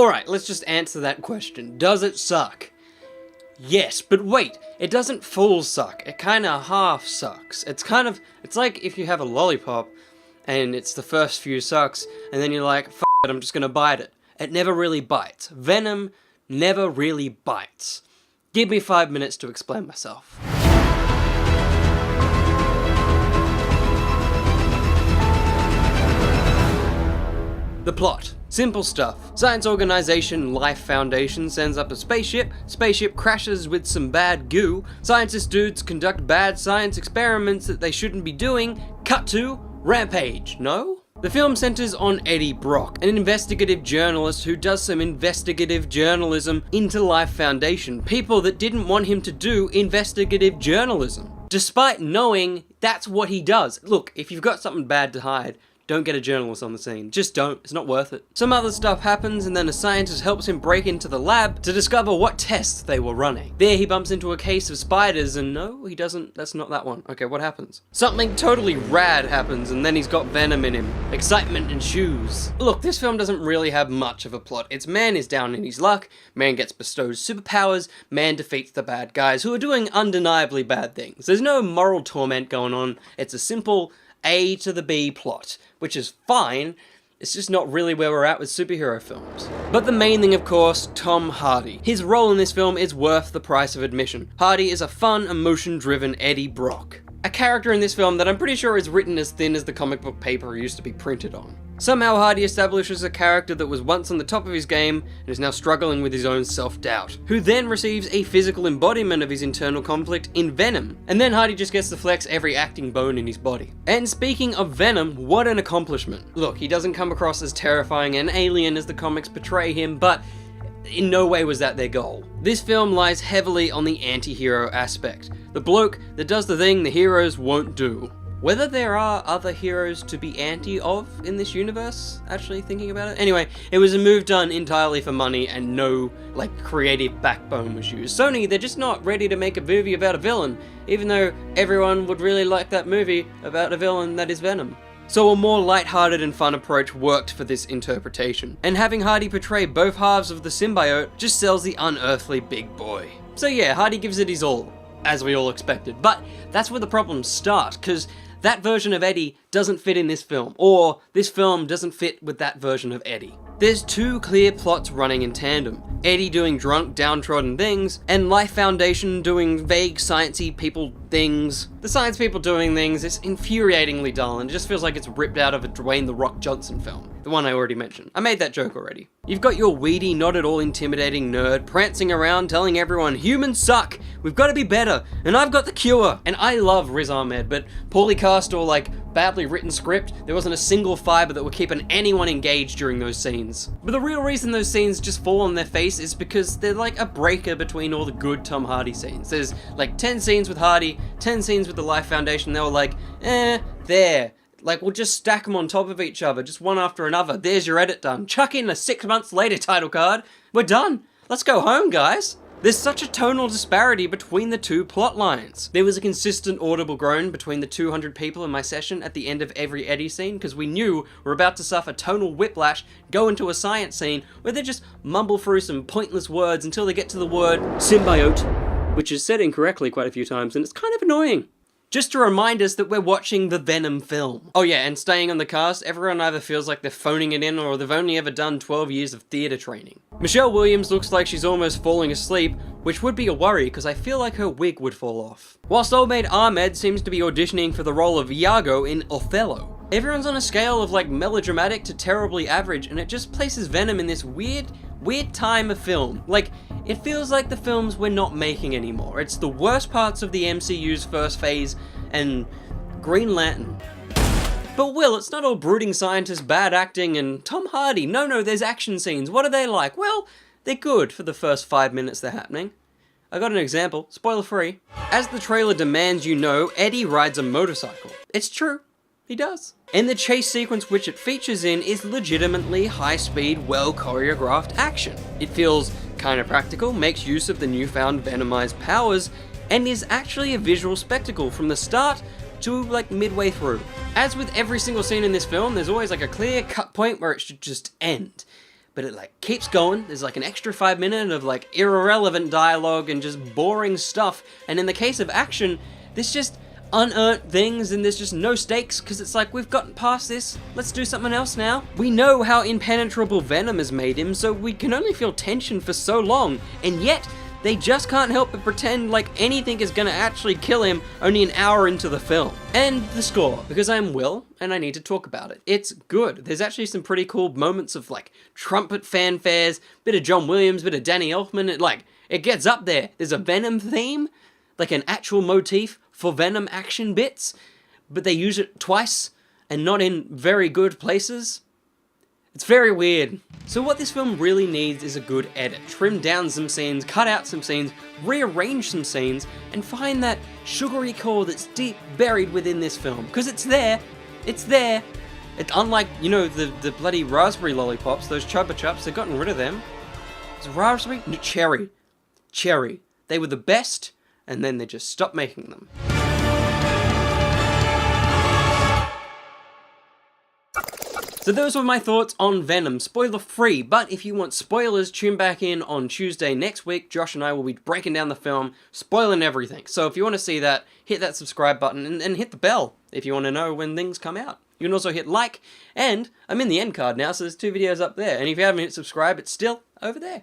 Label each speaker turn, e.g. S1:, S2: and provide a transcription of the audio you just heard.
S1: Alright, let's just answer that question. Does it suck? Yes, but wait, it doesn't full suck. It kinda half sucks. It's like if you have a lollipop and it's the first few sucks and then you're like, f it, I'm just gonna bite it. It never really bites. Venom never really bites. Give me 5 minutes to explain myself. The plot. Simple stuff. Science organization Life Foundation sends up a spaceship crashes with some bad goo, scientist dudes conduct bad science experiments that they shouldn't be doing, cut to rampage, no? The film centers on Eddie Brock, an investigative journalist who does some investigative journalism into Life Foundation, people that didn't want him to do investigative journalism, despite knowing that's what he does. Look, if you've got something bad to hide, don't get a journalist on the scene. Just don't. It's not worth it. Some other stuff happens and then a scientist helps him break into the lab to discover what tests they were running. There he bumps into a case of spiders and no, he doesn't. That's not that one. Okay, what happens? Something totally rad happens and then he's got Venom in him. Excitement ensues. Look, this film doesn't really have much of a plot. It's man is down in his luck, man gets bestowed superpowers, man defeats the bad guys who are doing undeniably bad things. There's no moral torment going on. It's a simple A to the B plot, which is fine, it's just not really where we're at with superhero films. But the main thing, of course, Tom Hardy. His role in this film is worth the price of admission. Hardy is a fun, emotion-driven Eddie Brock. A character in this film that I'm pretty sure is written as thin as the comic book paper it used to be printed on. Somehow Hardy establishes a character that was once on the top of his game and is now struggling with his own self-doubt, who then receives a physical embodiment of his internal conflict in Venom, and then Hardy just gets to flex every acting bone in his body. And speaking of Venom, what an accomplishment. Look, he doesn't come across as terrifying and alien as the comics portray him, but in no way was that their goal. This film lies heavily on the anti-hero aspect. The bloke that does the thing the heroes won't do. Whether there are other heroes to be anti of in this universe, actually thinking about it. Anyway, it was a move done entirely for money and no, creative backbone was used. Sony, they're just not ready to make a movie about a villain, even though everyone would really like that movie about a villain that is Venom. So a more lighthearted and fun approach worked for this interpretation, and having Hardy portray both halves of the symbiote just sells the unearthly big boy. So yeah, Hardy gives it his all, as we all expected, but that's where the problems start, because that version of Eddie doesn't fit in this film, or this film doesn't fit with that version of Eddie. There's two clear plots running in tandem. Eddie doing drunk, downtrodden things, and Life Foundation doing vague, sciencey people things. The science people doing things is infuriatingly dull, and it just feels like it's ripped out of a Dwayne "The Rock" Johnson film. The one I already mentioned. I made that joke already. You've got your weedy, not at all intimidating nerd prancing around telling everyone humans suck, we've got to be better, and I've got the cure. And I love Riz Ahmed, but poorly cast or badly written script, there wasn't a single fiber that would keep anyone engaged during those scenes. But the real reason those scenes just fall on their face is because they're like a breaker between all the good Tom Hardy scenes. There's 10 scenes with Hardy, 10 scenes with the Life Foundation, they were there. We'll just stack them on top of each other, just one after another. There's your edit done. Chuck in a 6 months later title card. We're done. Let's go home, guys. There's such a tonal disparity between the two plot lines. There was a consistent audible groan between the 200 people in my session at the end of every Eddie scene, because we knew we're about to suffer tonal whiplash, go into a science scene where they just mumble through some pointless words until they get to the word symbiote, which is said incorrectly quite a few times, and it's kind of annoying. Just to remind us that we're watching the Venom film. Oh yeah, and staying on the cast, everyone either feels like they're phoning it in or they've only ever done 12 years of theatre training. Michelle Williams looks like she's almost falling asleep, which would be a worry because I feel like her wig would fall off. Whilst old maid Ahmed seems to be auditioning for the role of Iago in Othello. Everyone's on a scale of melodramatic to terribly average, and it just places Venom in this weird time of film. It feels like the films we're not making anymore. It's the worst parts of the MCU's first phase and Green Lantern. But Will, it's not all brooding scientists, bad acting, and Tom Hardy. No, there's action scenes. What are they like? Well, they're good for the first 5 minutes they're happening. I got an example, spoiler free. As the trailer demands you know, Eddie rides a motorcycle. It's true. He does. And the chase sequence which it features in is legitimately high-speed, well-choreographed action. It feels kind of practical, makes use of the newfound Venomized powers, and is actually a visual spectacle from the start to midway through. As with every single scene in this film, there's always a clear cut point where it should just end. but it like keeps going. There's like an extra 5 minutes of like irrelevant dialogue and just boring stuff. And in the case of action, there's just unearned things and there's just no stakes because it's like, we've gotten past this, let's do something else now. We know how impenetrable Venom has made him, so we can only feel tension for so long, and yet they just can't help but pretend like anything is gonna actually kill him only an hour into the film. And the score, because I'm Will, and I need to talk about it. It's good. There's actually some pretty cool moments of like trumpet fanfares, bit of John Williams, bit of Danny Elfman, it gets up there. There's a Venom theme, like an actual motif for Venom action bits, but they use it twice, and not in very good places. It's very weird. So what this film really needs is a good edit. Trim down some scenes, cut out some scenes, rearrange some scenes, and find that sugary core that's deep buried within this film. Because it's there. It's there. It's unlike, you know, the bloody raspberry lollipops, those Chupa Chups, they've gotten rid of them. Is it raspberry? No, cherry. Cherry. They were the best, and then they just stopped making them. So those were my thoughts on Venom, spoiler free, but if you want spoilers, tune back in on Tuesday next week. Josh and I will be breaking down the film, spoiling everything. So if you want to see that, hit that subscribe button and hit the bell if you want to know when things come out. You can also hit like, and I'm in the end card now, so there's 2 videos up there. And if you haven't hit subscribe, it's still over there.